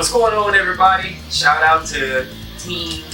What's going on, everybody? Shout out to Team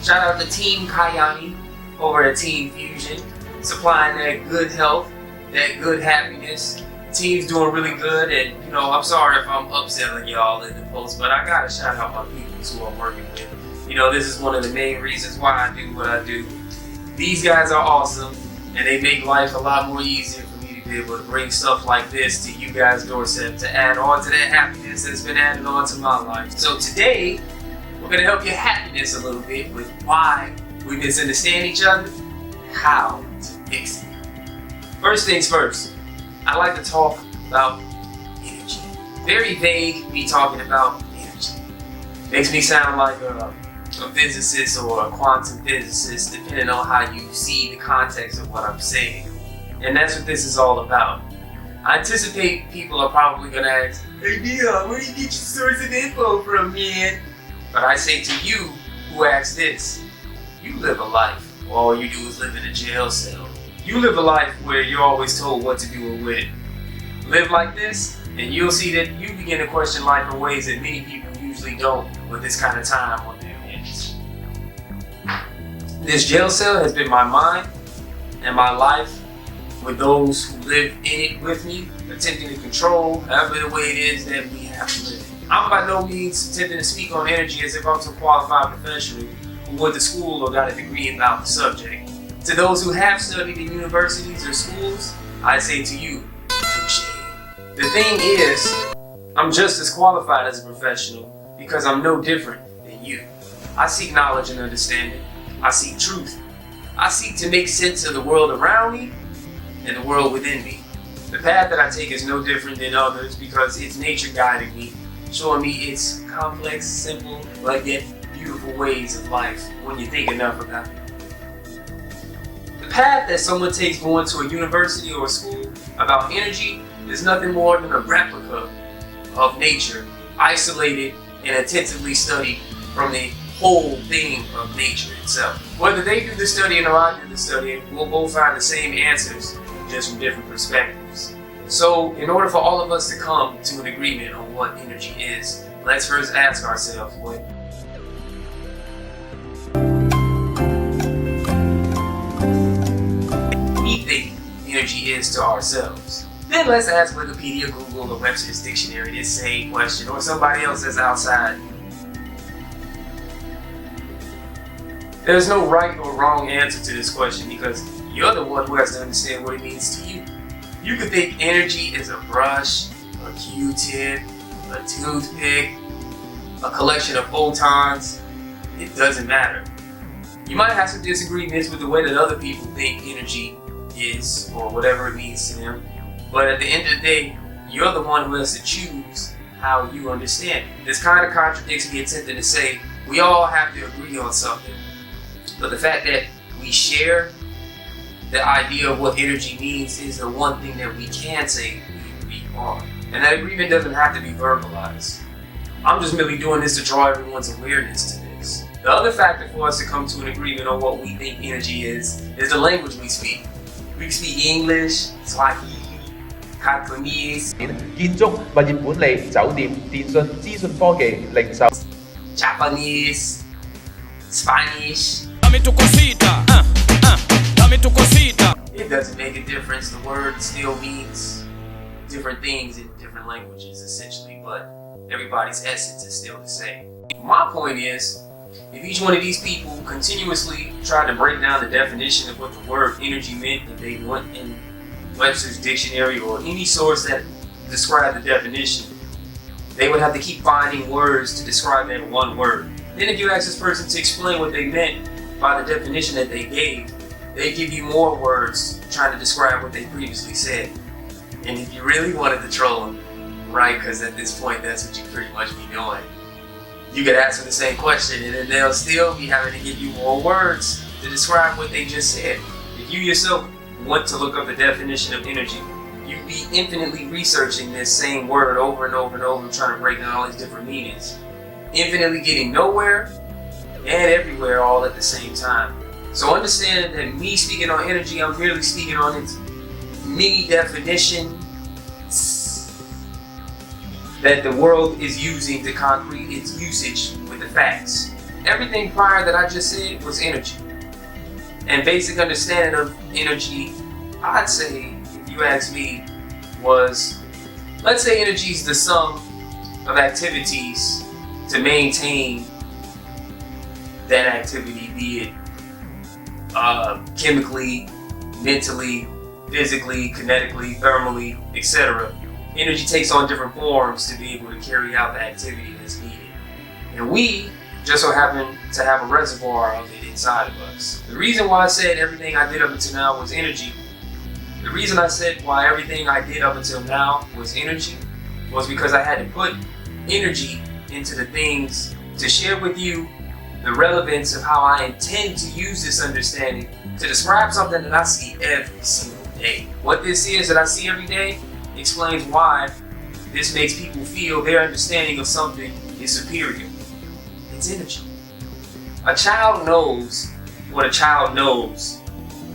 KYANI over at Team Fusion, supplying that good health, that good happiness. The team's doing really good, and you know, I'm sorry if I'm upselling y'all in the post, but I gotta shout out my people who I'm working with. You know, this is one of the main reasons why I do what I do. These guys are awesome, and they make life a lot more easier for me to be able to bring stuff like this to you guys' doorstep to add on to that happiness that's been added on to my life. So today, we're gonna help your happiness a little bit with why we misunderstand each other, how to fix it. First things first, I like to talk about energy. Very vague, me talking about energy. Makes me sound like a physicist or a quantum physicist, depending on how you see the context of what I'm saying. And that's what this is all about. I anticipate people are probably gonna ask, "Hey Deon, where do you get your source of info from, man?" But I say to you who asks this, you live a life where all you do is live in a jail cell. You live a life where you're always told what to do and when. Live like this, and you'll see that you begin to question life in ways that many people usually don't with this kind of time on their hands. This jail cell has been my mind and my life with those who live in it with me, attempting to control however the way it is that we have to live. I'm by no means attempting to speak on energy as if I'm some qualified professional who went to school or got a degree about the subject. To those who have studied in universities or schools, I say to you, touche. The thing is, I'm just as qualified as a professional because I'm no different than you. I seek knowledge and understanding. I seek truth. I seek to make sense of the world around me and the world within me. The path that I take is no different than others because it's nature guiding me, showing me its complex, simple, but yet beautiful ways of life when you think enough about it. The path that someone takes going to a university or a school about energy is nothing more than a replica of nature, isolated and attentively studied from the whole thing of nature itself. Whether they do the studying or I do the studying, we'll both find the same answers, just from different perspectives. So, in order for all of us to come to an agreement on what energy is, let's first ask ourselves what we think energy is to ourselves. Then let's ask Wikipedia, Google, or Webster's Dictionary this same question, or somebody else that's outside. There's no right or wrong answer to this question because you're the one who has to understand what it means to you. You could think energy is a brush, a Q-tip, a toothpick, a collection of photons. It doesn't matter. You might have some disagreements with the way that other people think energy is or whatever it means to them. But at the end of the day, you're the one who has to choose how you understand it. This kind of contradicts me attempting to say we all have to agree on something. But the fact that we share the idea of what energy means is the one thing that we can say we agree on. And that agreement doesn't have to be verbalized. I'm just merely doing this to draw everyone's awareness to this. The other factor for us to come to an agreement on what we think energy is the language we speak. We speak English, Swahili, Cantonese, 建築、物業管理、酒店、電訊、資訊科技、零售、 Japanese, Spanish. It doesn't make a difference. The word still means different things in different languages, essentially, but everybody's essence is still the same. My point is, if each one of these people continuously tried to break down the definition of what the word energy meant that they went in Webster's Dictionary or any source that described the definition, they would have to keep finding words to describe that one word. Then if you ask this person to explain what they meant by the definition that they gave, they give you more words trying to describe what they previously said. And if you really wanted to troll them, right, because at this point that's what you pretty much be doing, you could ask them the same question and then they'll still be having to give you more words to describe what they just said. If you yourself want to look up the definition of energy, you'd be infinitely researching this same word over and over and over, trying to break down all these different meanings. Infinitely getting nowhere and everywhere all at the same time. So understand that me speaking on energy, I'm merely speaking on its many definitions that the world is using to concrete its usage with the facts. Everything prior that I just said was energy. And basic understanding of energy, I'd say, if you ask me, was, let's say energy is the sum of activities to maintain that activity, be it chemically, mentally, physically, kinetically, thermally, etc. Energy takes on different forms to be able to carry out the activity that's needed. And we just so happen to have a reservoir of it inside of us. The reason why I said everything I did up until now was energy, the reason I said why everything I did up until now was energy was because I had to put energy into the things to share with you the relevance of how I intend to use this understanding to describe something that I see every single day. What this is that I see every day explains why this makes people feel their understanding of something is superior. It's energy. A child knows what a child knows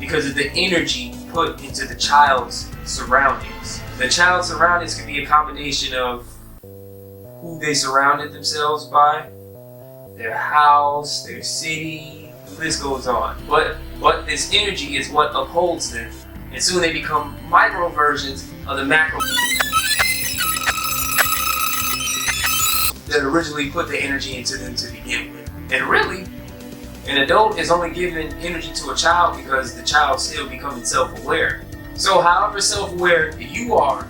because of the energy put into the child's surroundings. The child's surroundings can be a combination of who they surrounded themselves by, their house, their city, the list goes on. But this energy is what upholds them. And soon they become micro versions of the macro that originally put the energy into them to begin with. And really, an adult is only giving energy to a child because the child's still becoming self-aware. So however self-aware you are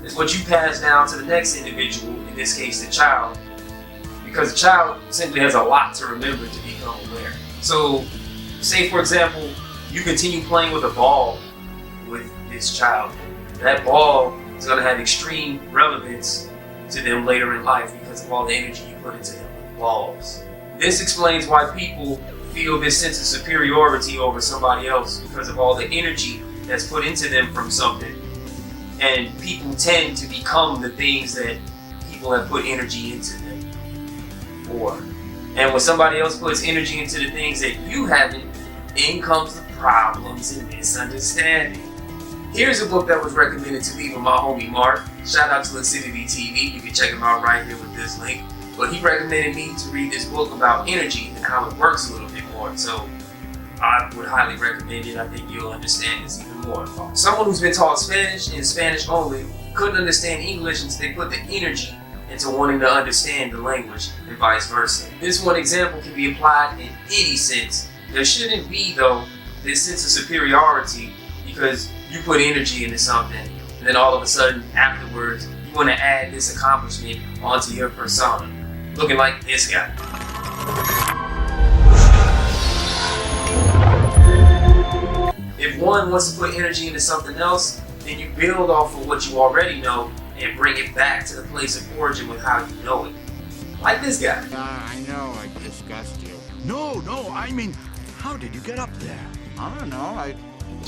is what you pass down to the next individual, in this case the child, because the child simply has a lot to remember to become aware. So say for example, you continue playing with a ball with this child. That ball is going to have extreme relevance to them later in life because of all the energy you put into them with balls. This explains why people feel this sense of superiority over somebody else because of all the energy that's put into them from something. And people tend to become the things that people have put energy into them for. And when somebody else puts energy into the things that you haven't, in comes the problems and misunderstanding. Here's a book that was recommended to me by my homie Mark. Shout out to Lucidity TV. You can check him out right here with this link. But he recommended me to read this book about energy and how it works a little bit more. So I would highly recommend it. I think you'll understand this even more. Someone who's been taught Spanish and Spanish only couldn't understand English until they put the energy into wanting to understand the language and vice versa. This one example can be applied in any sense. There shouldn't be, though, this sense of superiority because you put energy into something and then all of a sudden afterwards you want to add this accomplishment onto your persona, looking like this guy. If one wants to put energy into something else, then you build off of what you already know and bring it back to the place of origin with how you know it. Like this guy. I know I disgust you. No, I mean, how did you get up there? I don't know,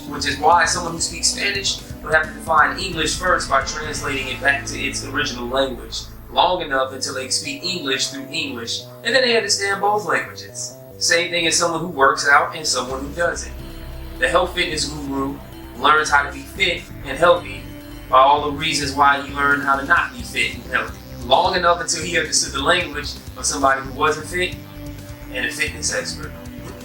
Which is why someone who speaks Spanish would have to define English first by translating it back to its original language, long enough until they speak English through English, and then they understand both languages. Same thing as someone who works out and someone who doesn't. The health fitness guru learns how to be fit and healthy by all the reasons why he learned how to not be fit and healthy, long enough until he understood the language of somebody who wasn't fit and a fitness expert.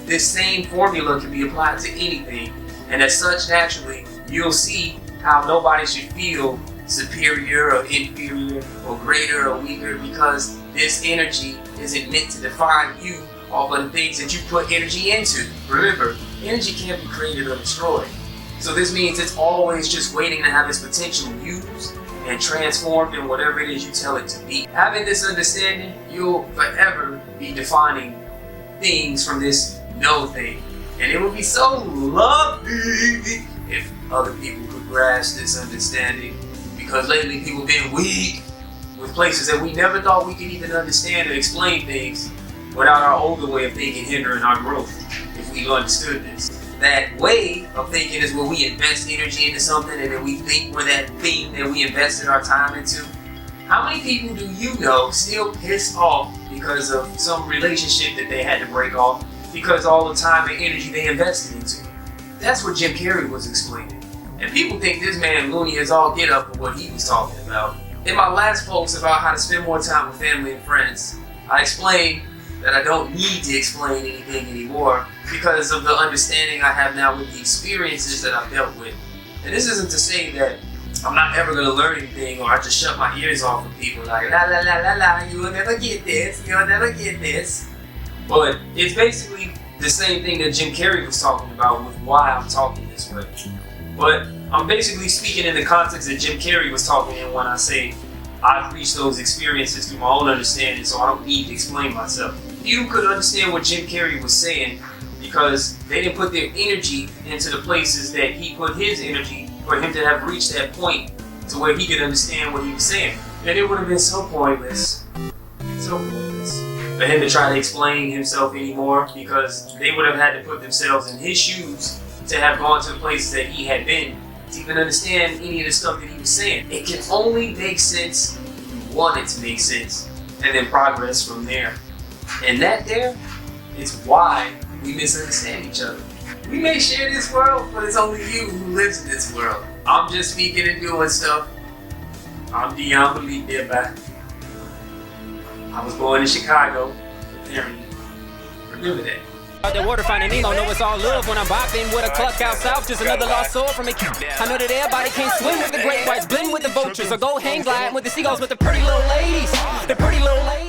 This same formula can be applied to anything, and as such, naturally, you'll see how nobody should feel superior or inferior or greater or weaker because this energy isn't meant to define you off of the things that you put energy into. Remember, energy can't be created or destroyed. So this means it's always just waiting to have its potential used and transformed in whatever it is you tell it to be. Having this understanding, you'll forever be defining things from this no thing. And it would be so lovely if other people could grasp this understanding, because lately people have been weak with places that we never thought we could even understand or explain things without our older way of thinking hindering our growth if we understood this. That way of thinking is where we invest energy into something and then we think we're that thing that we invested our time into. How many people do you know still pissed off because of some relationship that they had to break off because all the time and energy they invested into it? That's what Jim Carrey was explaining. And people think this man loony is all get up for what he was talking about. In my last post about how to spend more time with family and friends, I explained that I don't need to explain anything anymore because of the understanding I have now with the experiences that I've dealt with. And this isn't to say that I'm not ever going to learn anything or I just shut my ears off from people like la la la la la, you will never get this, you'll never get this. But it's basically the same thing that Jim Carrey was talking about with why I'm talking this way. But I'm basically speaking in the context that Jim Carrey was talking in when I say I've reached those experiences through my own understanding, so I don't need to explain myself. You could understand what Jim Carrey was saying because they didn't put their energy into the places that he put his energy for him to have reached that point to where he could understand what he was saying. And it would have been so pointless for him to try to explain himself anymore because they would have had to put themselves in his shoes to have gone to the places that he had been to even understand any of the stuff that he was saying. It can only make sense if you want it to make sense and then progress from there. And that there is why we misunderstand each other. We may share this world, but it's only you who lives in this world. I'm just speaking and doing stuff. I'm Deon Malik, thereby. I was born in Chicago, apparently. Remember that. The water finding Nemo, know it's all love when I'm bopping with a cluck out south, just another lost soul from a kid. I know that everybody can't swim with the great whites, blend with the vultures, or go hang glide with the seagulls with the pretty little ladies. The pretty little ladies.